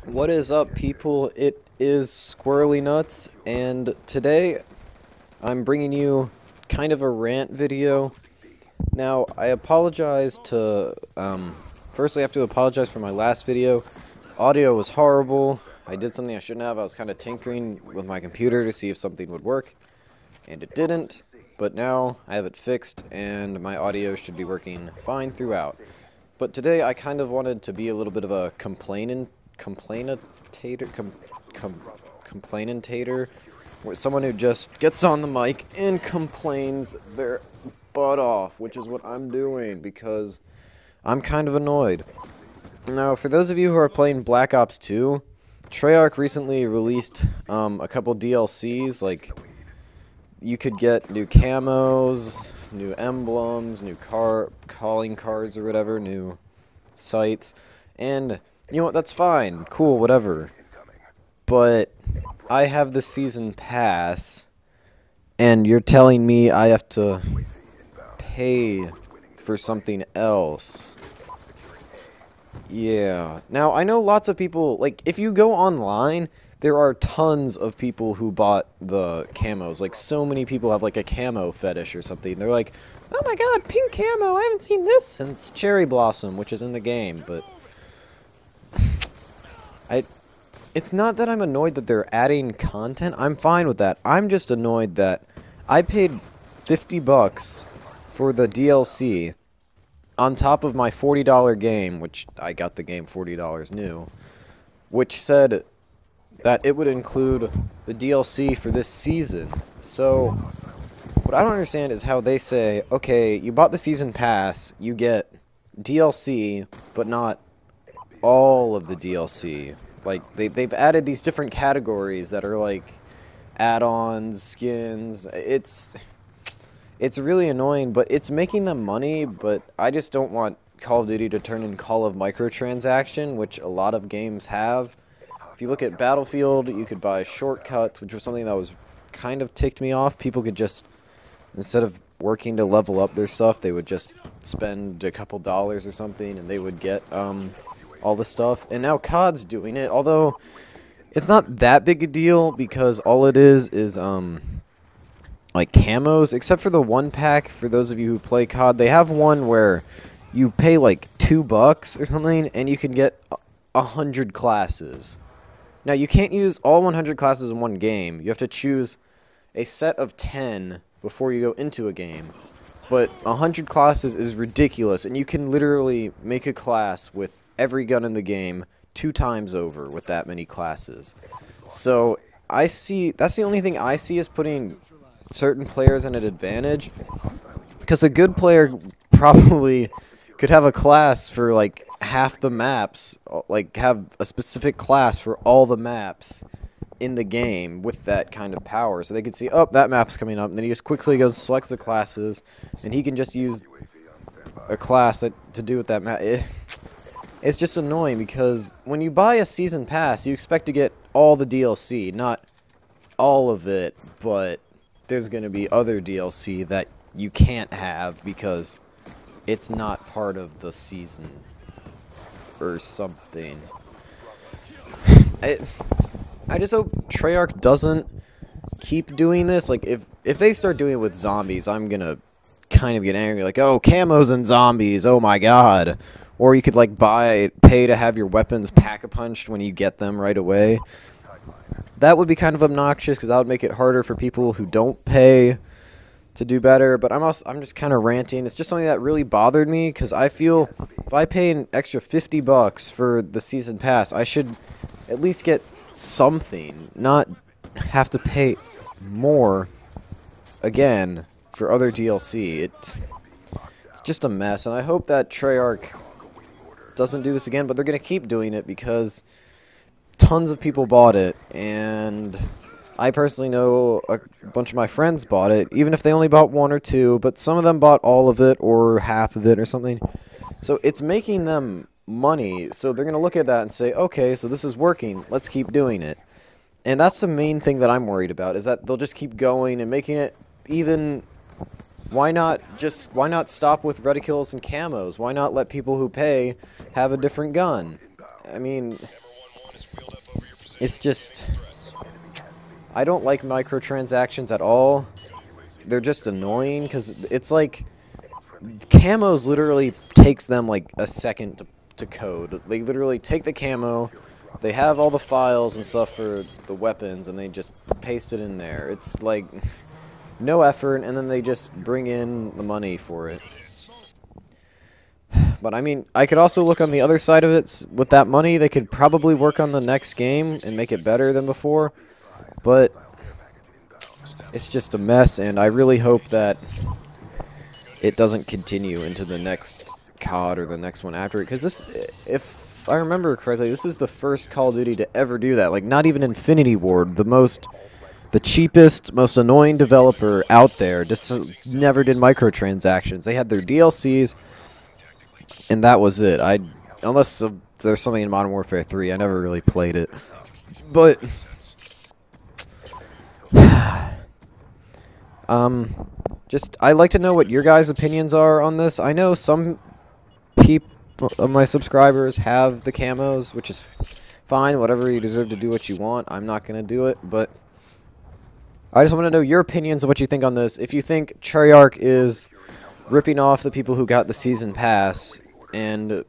What is up, people? It is Squirrely Nuts, and today I'm bringing you kind of a rant video. Now, I apologize to, firstly I have to apologize for my last video. Audio was horrible. I did something I shouldn't have. I was kind of tinkering with my computer to see if something would work, and it didn't. But now I have it fixed, and my audio should be working fine throughout. But today I kind of wanted to be a little bit of a complainantator, with someone who just gets on the mic and complains their butt off, which is what I'm doing because I'm kind of annoyed. Now, for those of you who are playing Black Ops 2, Treyarch recently released a couple DLCs. Like, you could get new camos, new emblems, new calling cards or whatever, new sites, and you know what, that's fine, cool, whatever. But I have the season pass, and you're telling me I have to pay for something else. Yeah. Now, I know lots of people, like, if you go online, there are tons of people who bought the camos. Like, so many people have, like, a camo fetish or something. They're like, oh my god, pink camo, I haven't seen this since Cherry Blossom, which is in the game. But it's not that I'm annoyed that they're adding content. I'm fine with that. I'm just annoyed that I paid 50 bucks for the DLC on top of my $40 game, which I got the game $40 new, which said that it would include the DLC for this season. So, what I don't understand is how they say, okay, you bought the season pass, you get DLC, but not all of the DLC. Like, they've added these different categories that are like add-ons, skins. It's really annoying, but it's making them money, but I just don't want Call of Duty to turn in Call of Microtransaction, which a lot of games have. If you look at Battlefield, you could buy shortcuts, which was something that was kind of ticked me off. People could just, instead of working to level up their stuff, they would just spend a couple dollars or something, and they would get all the stuff. And now COD's doing it, although it's not that big a deal because all it is like camos, except for the one pack. For those of you who play COD, they have one where you pay like $2 or something, and you can get 100 classes. Now, you can't use all 100 classes in one game. You have to choose a set of 10 before you go into a game. But 100 classes is ridiculous, and you can literally make a class with every gun in the game 2 times over with that many classes. So, that's the only thing I see is putting certain players at an advantage. Because a good player probably could have a class for like half the maps, like have a specific class for all the maps in the game with that kind of power. So they could see, oh, that map's coming up, and then he just quickly goes and selects the classes, and he can just use a class to do with that map. It's just annoying because when you buy a season pass, you expect to get all the DLC, not all of it, but there's going to be other DLC that you can't have because it's not part of the season or something. I just hope Treyarch doesn't keep doing this. Like, if they start doing it with zombies, I'm gonna kind of get angry. Like, oh, camos and zombies, oh my god. Or you could, like, pay to have your weapons pack-a-punched when you get them right away. That would be kind of obnoxious, because that would make it harder for people who don't pay to do better. But I'm just kind of ranting. It's just something that really bothered me, because I feel if I pay an extra 50 bucks for the season pass, I should at least get something, not have to pay more again for other DLC. It's just a mess, and I hope that Treyarch doesn't do this again, but they're going to keep doing it because tons of people bought it, and I personally know a bunch of my friends bought it, even if they only bought 1 or 2, but some of them bought all of it or half of it or something. So it's making them money, so they're going to look at that and say, okay, so this is working, let's keep doing it. And that's the main thing that I'm worried about, is that they'll just keep going and making it even. Why not stop with reticules and camos? Why not let people who pay have a different gun? I mean, It's just... I don't like microtransactions at all. They're just annoying, because it's like... Camos literally takes them like a second to code. They literally take the camo, they have all the files and stuff for the weapons, and they just paste it in there. It's like... no effort, and then they just bring in the money for it. But I mean, I could also look on the other side of it. With that money, they could probably work on the next game and make it better than before. But it's just a mess, and I really hope that it doesn't continue into the next COD or the next one after it. Because this, if I remember correctly, this is the first Call of Duty to ever do that. Like, not even Infinity Ward, the cheapest, most annoying developer out there, just never did microtransactions. They had their DLCs, and that was it. Unless there's something in Modern Warfare 3, I never really played it. But I'd like to know what your guys' opinions are on this. I know some people of my subscribers have the camos, which is fine. Whatever, you deserve to do what you want. I'm not going to do it, but I just want to know your opinions of what you think on this. If you think Treyarch is ripping off the people who got the season pass and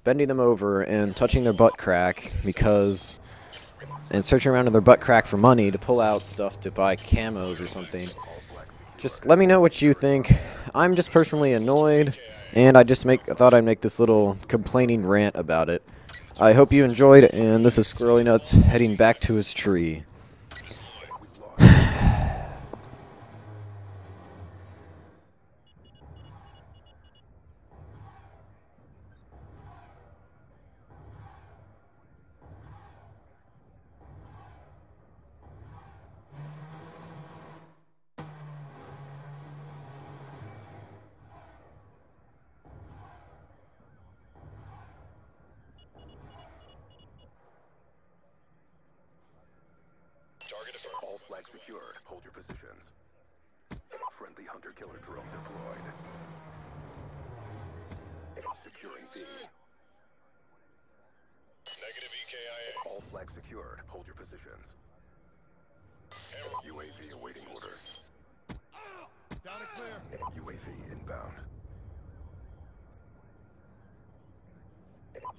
bending them over and touching their butt crack and searching around in their butt crack for money to pull out stuff to buy camos or something. Just let me know what you think. I'm just personally annoyed, and I thought I'd make this little complaining rant about it. I hope you enjoyed, and this is Squirrely Nuts heading back to his tree. All flags secured. Hold your positions. Friendly hunter-killer drone deployed. Securing B. Negative EKIA. All flags secured. Hold your positions. UAV awaiting orders. Down and clear. UAV inbound.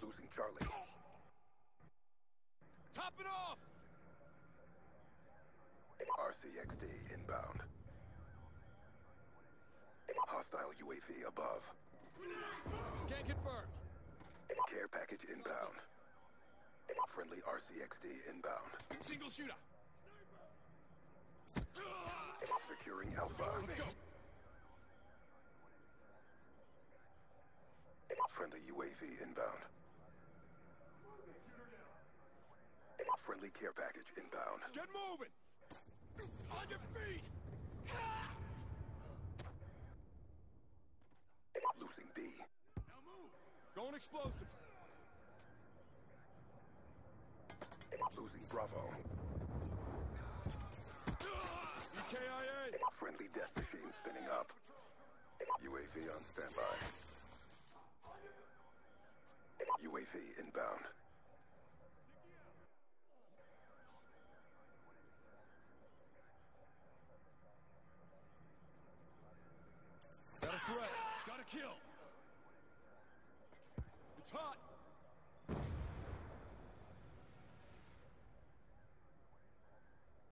Losing Charlie. Top it off! RCXD inbound. Hostile UAV above. Can't confirm. Care package inbound. Friendly RCXD inbound. Single shooter. Securing Alpha. Friendly UAV inbound. Friendly care package inbound. Get moving! On your feet! Losing B. Now move! Going explosive. Losing Bravo. EKIA! Friendly death machine spinning up. UAV on standby. UAV inbound.